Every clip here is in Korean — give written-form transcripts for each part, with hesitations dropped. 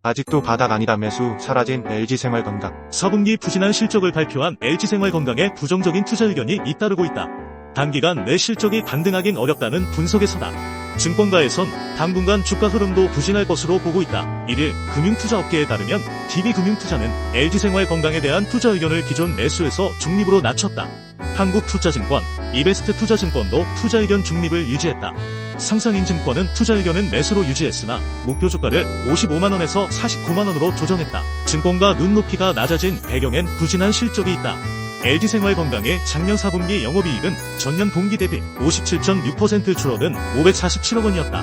아직도 바닥 아니다 매수 사라진 LG생활건강. 4분기 부진한 실적을 발표한 LG생활건강에 부정적인 투자 의견이 잇따르고 있다. 단기간 내 실적이 반등하긴 어렵다는 분석에서다. 증권가에선 당분간 주가 흐름도 부진할 것으로 보고 있다. 1일 금융투자업계에 따르면 DB금융투자는 LG생활건강에 대한 투자 의견을 기존 매수에서 중립으로 낮췄다. 한국투자증권, 이베스트투자증권도 투자 의견 중립을 유지했다. 상상인증권은 투자 의견은 매수로 유지했으나 목표 주가를 55만원에서 49만원으로 조정했다. 증권가 눈높이가 낮아진 배경엔 부진한 실적이 있다. LG생활건강의 작년 4분기 영업이익은 전년 동기 대비 57.6% 줄어든 547억 원이었다.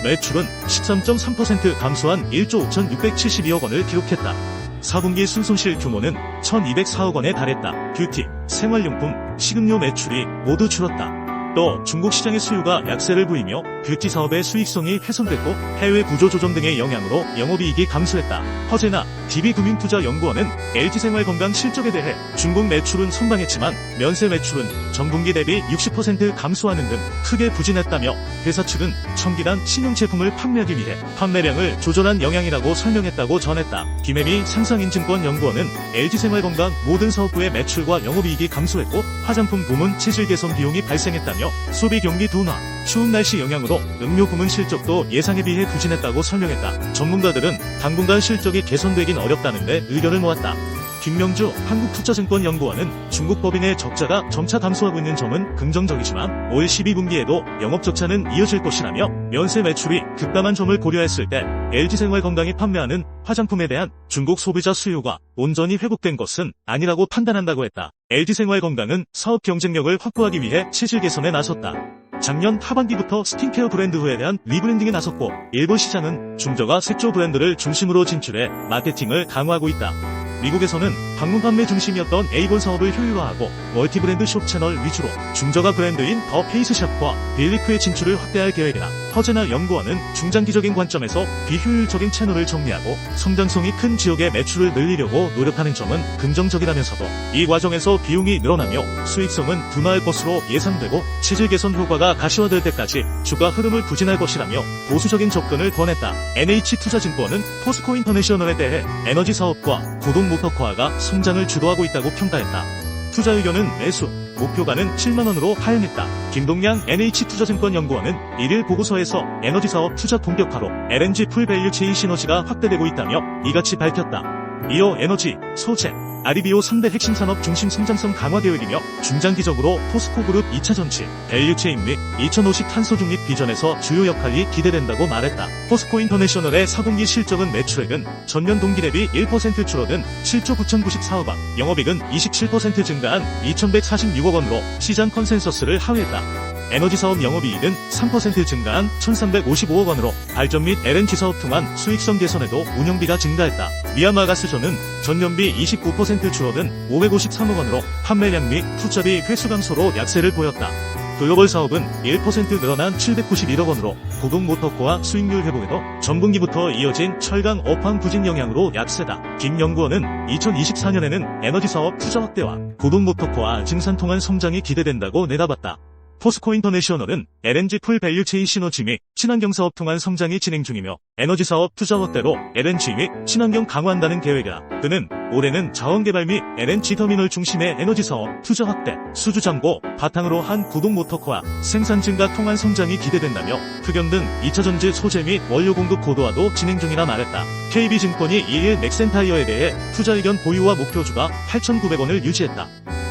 매출은 13.3% 감소한 1조 5,672억 원을 기록했다. 4분기 순손실 규모는 1,204억 원에 달했다. 뷰티, 생활용품, 식음료 매출이 모두 줄었다. 또 중국 시장의 수요가 약세를 보이며 뷰티 사업의 수익성이 훼손됐고 해외 구조 조정 등의 영향으로 영업이익이 감소했다. 허재나 DB금융투자연구원은 LG생활건강 실적에 대해 중국 매출은 선방했지만 면세 매출은 전분기 대비 60% 감소하는 등 크게 부진했다며 회사 측은 청기단 신용제품을 판매하기 위해 판매량을 조절한 영향이라고 설명했다고 전했다. 김혜미 상상인증권연구원은 LG생활건강 모든 사업부의 매출과 영업이익이 감소했고 화장품 부문 체질 개선 비용이 발생했다며 소비 경기 둔화, 추운 날씨 영향으로 음료 부문 실적도 예상에 비해 부진했다고 설명했다. 전문가들은 당분간 실적이 개선되긴 어렵다는데 의견을 모았다. 김명주 한국투자증권연구원은 중국 법인의 적자가 점차 감소하고 있는 점은 긍정적이지만 올 12분기에도 영업 적자는 이어질 것이라며 면세 매출이 급감한 점을 고려했을 때 LG생활건강이 판매하는 화장품에 대한 중국 소비자 수요가 온전히 회복된 것은 아니라고 판단한다고 했다. LG생활건강은 사업 경쟁력을 확보하기 위해 체질 개선에 나섰다. 작년 하반기부터 스킨케어 브랜드에 대한 리브랜딩에 나섰고 일본 시장은 중저가 색조 브랜드를 중심으로 진출해 마케팅을 강화하고 있다. 미국에서는 방문 판매 중심이었던 에이곤 사업을 효율화하고 멀티브랜드 숍 채널 위주로 중저가 브랜드인 더 페이스샵과 빌리프의 진출을 확대할 계획이다. 허재나 연구원은 중장기적인 관점에서 비효율적인 채널을 정리하고 성장성이 큰 지역의 매출을 늘리려고 노력하는 점은 긍정적이라면서도 이 과정에서 비용이 늘어나며 수익성은 둔화할 것으로 예상되고 체질 개선 효과가 가시화될 때까지 주가 흐름을 부진할 것이라며 보수적인 접근을 권했다. NH투자증권은 포스코 인터내셔널에 대해 에너지 사업과 고동 모터코아가 성장을 주도하고 있다고 평가했다. 투자 의견은 매수, 목표가는 7만원으로 하향했다. 김동량 NH투자증권연구원은 1일 보고서에서 에너지 사업 투자 본격화로 LNG 풀밸류 체인 시너지가 확대되고 있다며 이같이 밝혔다. 이어 에너지, 소재, REBO 3대 핵심 산업 중심 성장성 강화 계획이며 중장기적으로 포스코그룹 2차 전지, 밸류체인 및 2050 탄소 중립 비전에서 주요 역할이 기대된다고 말했다. 포스코 인터내셔널의 4분기 실적은 매출액은 전년 동기 대비 1% 줄어든 7조 9,094억 원, 영업이익은 27% 증가한 2,146억 원으로 시장 컨센서스를 하회했다. 에너지 사업 영업이익은 3% 증가한 1,355억 원으로 발전 및 LNG 사업 통한 수익성 개선에도 운영비가 증가했다. 미얀마가스전은 전년비 29% 줄어든 553억 원으로 판매량 및 투자비 회수 감소로 약세를 보였다. 글로벌 사업은 1% 늘어난 791억 원으로 고동 모터코아 수익률 회복에도 전분기부터 이어진 철강 업황 부진 영향으로 약세다. 김 연구원은 2024년에는 에너지 사업 투자 확대와 고동 모터코아 증산 통한 성장이 기대된다고 내다봤다. 포스코 인터내셔널은 LNG 풀밸류 체인 시너지 및 친환경 사업 통한 성장이 진행 중이며 에너지 사업 투자 확대로 LNG 및 친환경 강화한다는 계획이다. 그는 올해는 자원개발 및 LNG 터미널 중심의 에너지 사업 투자 확대, 수주 잠고 바탕으로 한 고동 모터코아 생산 증가 통한 성장이 기대된다며 흑연 등 2차 전지 소재 및 원료 공급 고도화도 진행 중이라 말했다. KB증권이 2일 넥센타이어에 대해 투자 의견 보유와 목표주가 8,900원을 유지했다.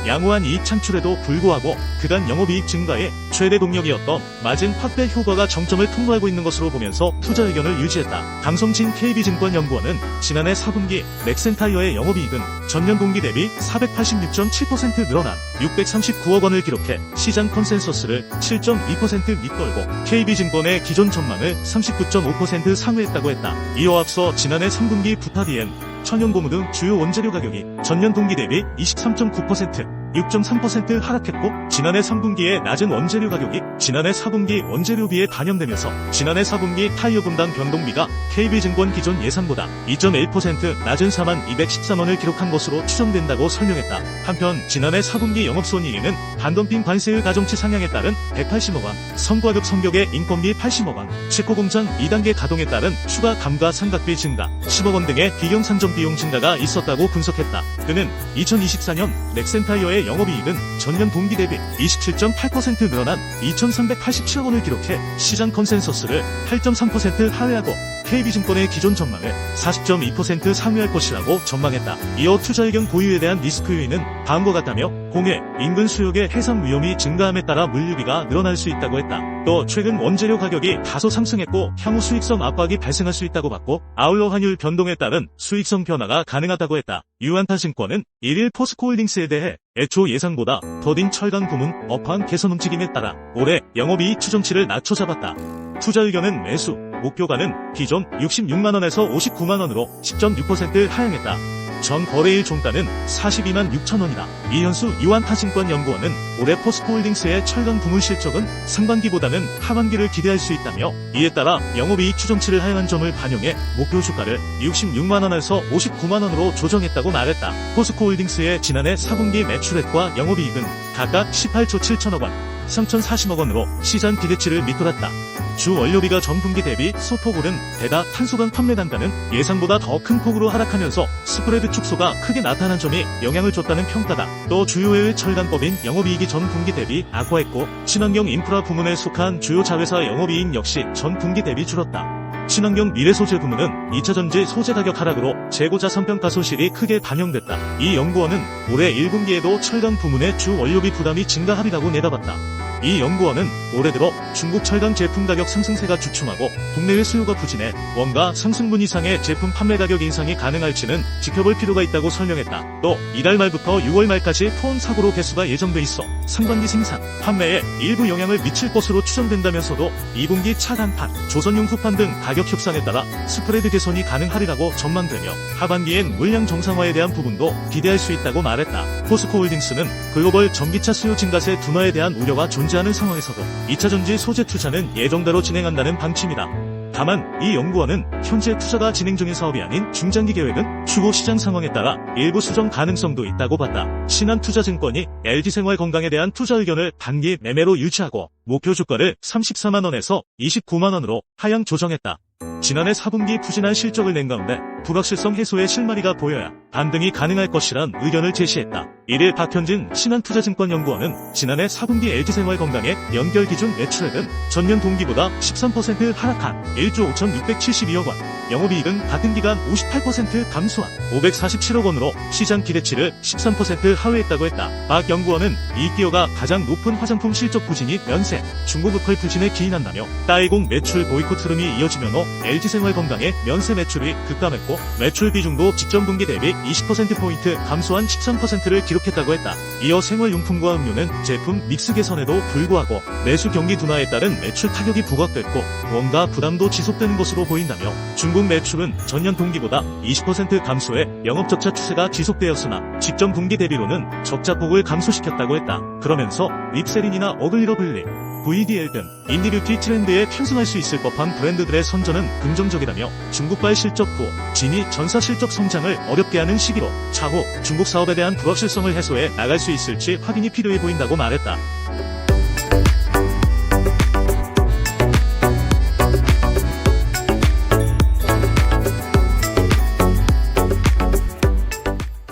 양호한 이익 창출에도 불구하고 그간 영업이익 증가에 최대 동력이었던 마진 확대 효과가 정점을 통과하고 있는 것으로 보면서 투자 의견을 유지했다. 강성진 KB증권연구원은 지난해 4분기 넥센타이어의 영업이익은 전년 동기 대비 486.7% 늘어난 639억 원을 기록해 시장 컨센서스를 7.2% 밑돌고 KB증권의 기존 전망을 39.5% 상회했다고 했다. 이어 앞서 지난해 3분기 부타디엔 천연고무 등 주요 원재료 가격이 전년 동기 대비 23.9%, 6.3% 하락했고 지난해 3분기에 낮은 원재료 가격이 지난해 4분기 원재료비에 반영되면서 지난해 4분기 타이어 분당 변동비가 KB증권 기존 예상보다 2.1% 낮은 4213원을 기록한 것으로 추정된다고 설명했다. 한편 지난해 4분기 영업손익에는 반덤핑 관세의 가중치 상향에 따른 180억 원, 성과급 성격의 인건비 80억 원, 칠코공장 2단계 가동에 따른 추가 감가상각비 증가, 10억 원 등의 비용 산정 비용 증가가 있었다고 분석했다. 그는 2024년 넥센타이어의 영업이익은 전년 동기 대비 27.8% 늘어난 2,387억 원을 기록해 시장 컨센서스를 8.3% 하회하고 KB증권의 기존 전망을 40.2% 상회할 것이라고 전망했다. 이어 투자 의견 보유에 대한 리스크 요인은 다음과 같다며 공해, 인근 수역의 해상 위험이 증가함에 따라 물류비가 늘어날 수 있다고 했다. 또 최근 원재료 가격이 다소 상승했고 향후 수익성 압박이 발생할 수 있다고 봤고 아울러 환율 변동에 따른 수익성 변화가 가능하다고 했다. 유한타증권은 1일 포스코홀딩스에 대해 애초 예상보다 더딘 철강 부문 업황 개선 움직임에 따라 올해 영업이익 추정치를 낮춰 잡았다. 투자 의견은 매수, 목표가는 기존 66만원에서 59만원으로 10.6% 하향했다. 전 거래일 종가는 42만 6천원이다. 이현수 유한타증권 연구원은 올해 포스코홀딩스의 철강 부문 실적은 상반기보다는 하반기를 기대할 수 있다며 이에 따라 영업이익 추정치를 하향한 점을 반영해 목표 주가를 66만원에서 59만원으로 조정했다고 말했다. 포스코홀딩스의 지난해 4분기 매출액과 영업이익은 각각 18조 7천억 원, 3,040억 원으로 시장 기대치를 밑돌았다. 주 원료비가 전분기 대비 소폭 오른 데다 탄소강 판매 단가는 예상보다 더 큰 폭으로 하락하면서 스프레드 축소가 크게 나타난 점이 영향을 줬다는 평가다. 또 주요 해외 철강법인 영업이익이 전분기 대비 악화했고 친환경 인프라 부문에 속한 주요 자회사 영업이익 역시 전분기 대비 줄었다. 친환경 미래소재 부문은 2차전지 소재 가격 하락으로 재고자산 평가 손실이 크게 반영됐다. 이 연구원은 올해 1분기에도 철강 부문의 주 원료비 부담이 증가하리라고 내다봤다. 이 연구원은 올해 들어 중국 철강 제품 가격 상승세가 주춤하고 국내외 수요가 부진해 원가 상승분 이상의 제품 판매 가격 인상이 가능할지는 지켜볼 필요가 있다고 설명했다. 또 이달 말부터 6월 말까지 포원 사고로 개수가 예정돼 있어 상반기 생산, 판매에 일부 영향을 미칠 것으로 추정된다면서도 2분기 차 간판, 조선용 후판 등 가격 협상에 따라 스프레드 개선이 가능하리라고 전망되며 하반기엔 물량 정상화에 대한 부분도 기대할 수 있다고 말했다. 포스코홀딩스는 글로벌 전기차 수요 증가세 둔화에 대한 우려가 존재하는 상황에서도 2차전지 소재 투자는 예정대로 진행한다는 방침이다. 다만 이 연구원은 현재 투자가 진행 중인 사업이 아닌 중장기 계획은 추후 시장 상황에 따라 일부 수정 가능성도 있다고 봤다. 신한투자증권이 LG생활건강에 대한 투자 의견을 단기 매매로 유치하고 목표 주가를 34만원에서 29만원으로 하향 조정했다. 지난해 4분기 부진한 실적을 낸 가운데 불확실성 해소의 실마리가 보여야 반등이 가능할 것이란 의견을 제시했다. 1일 박현진 신한투자증권연구원은 지난해 4분기 LG생활건강의 연결 기준 매출액은 전년 동기보다 13% 하락한 1조 5,672억 원, 영업이익은 같은 기간 58% 감소한 547억 원으로 시장 기대치를 13% 하회했다고 했다. 박 연구원은 이 기업가 가장 높은 화장품 실적 부진이 면세, 중고브컬 부진에 기인한다며 따이공 매출 보이콧 흐름이 이어지면서 LG생활건강의 면세 매출이 급감했고 매출 비중도 직전 분기 대비 20%포인트 감소한 13%를 기록했다고 했다. 이어 생활용품과 음료는 제품 믹스 개선에도 불구하고 내수 경기 둔화에 따른 매출 타격이 부각됐고 원가 부담도 지속되는 것으로 보인다며 중국 매출은 전년 동기보다 20% 감소해 영업적자 추세가 지속되었으나 직전 분기 대비로는 적자폭을 감소시켰다고 했다. 그러면서 립세린이나 어글리러블리, VDL 등 인디뷰티 트렌드에 편승할 수 있을 법한 브랜드들의 선전은 긍정적이라며 중국발 실적 후 진이 전사 실적 성장을 어렵게 하는 시기로 차후 중국 사업에 대한 불확실성을 해소해 나갈 수 있을지 확인이 필요해 보인다고 말했다.